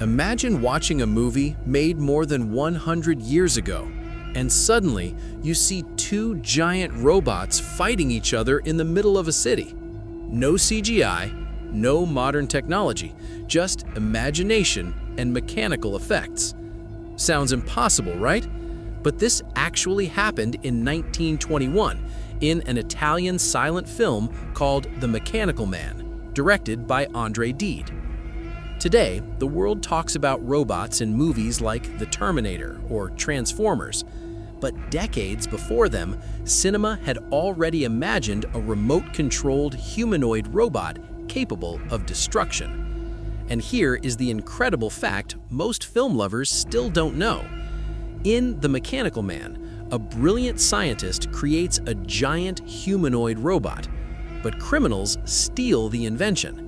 Imagine watching a movie made more than 100 years ago, and suddenly you see two giant robots fighting each other in the middle of a city. No CGI, no modern technology, just imagination and mechanical effects. Sounds impossible, right? But this actually happened in 1921 in an Italian silent film called The Mechanical Man, directed by André Deed. Today, the world talks about robots in movies like The Terminator or Transformers. But decades before them, cinema had already imagined a remote-controlled humanoid robot capable of destruction. And here is the incredible fact most film lovers still don't know. In The Mechanical Man, a brilliant scientist creates a giant humanoid robot, but criminals steal the invention.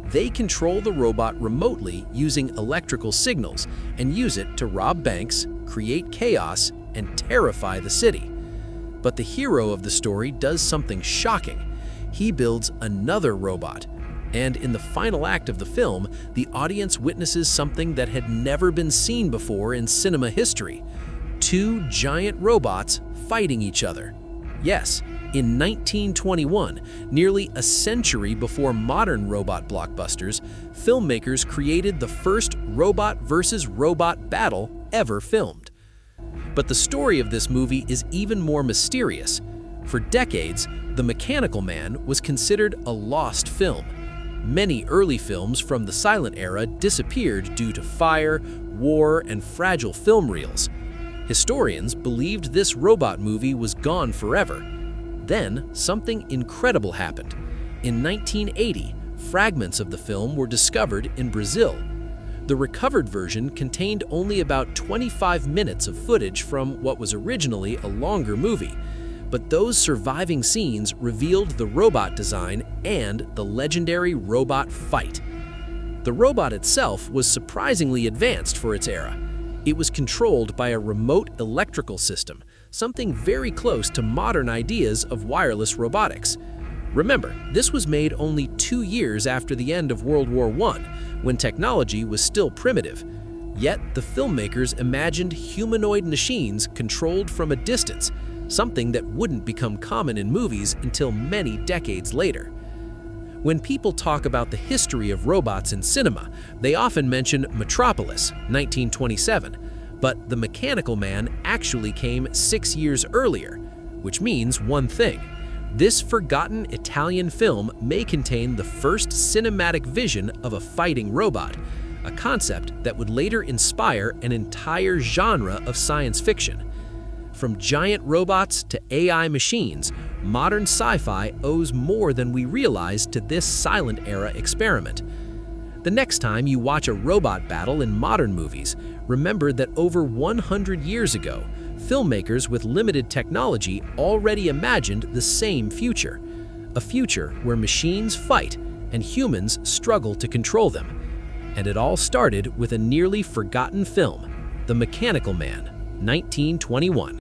They control the robot remotely using electrical signals and use it to rob banks, create chaos, and terrify the city. But the hero of the story does something shocking. He builds another robot. And in the final act of the film, the audience witnesses something that had never been seen before in cinema history. Two giant robots fighting each other. Yes, in 1921, nearly a century before modern robot blockbusters, filmmakers created the first robot versus robot battle ever filmed. But the story of this movie is even more mysterious. For decades, The Mechanical Man was considered a lost film. Many early films from the silent era disappeared due to fire, war, and fragile film reels. Historians believed this robot movie was gone forever. Then, something incredible happened. In 1980, fragments of the film were discovered in Brazil. The recovered version contained only about 25 minutes of footage from what was originally a longer movie. But those surviving scenes revealed the robot design and the legendary robot fight. The robot itself was surprisingly advanced for its era. It was controlled by a remote electrical system, something very close to modern ideas of wireless robotics. Remember, this was made only 2 years after the end of World War I, when technology was still primitive. Yet, the filmmakers imagined humanoid machines controlled from a distance, something that wouldn't become common in movies until many decades later. When people talk about the history of robots in cinema, they often mention Metropolis, 1927, but The Mechanical Man actually came 6 years earlier, which means one thing. This forgotten Italian film may contain the first cinematic vision of a fighting robot, a concept that would later inspire an entire genre of science fiction. From giant robots to AI machines, modern sci-fi owes more than we realize to this silent era experiment. The next time you watch a robot battle in modern movies, remember that over 100 years ago, filmmakers with limited technology already imagined the same future. A future where machines fight and humans struggle to control them. And it all started with a nearly forgotten film, The Mechanical Man, 1921.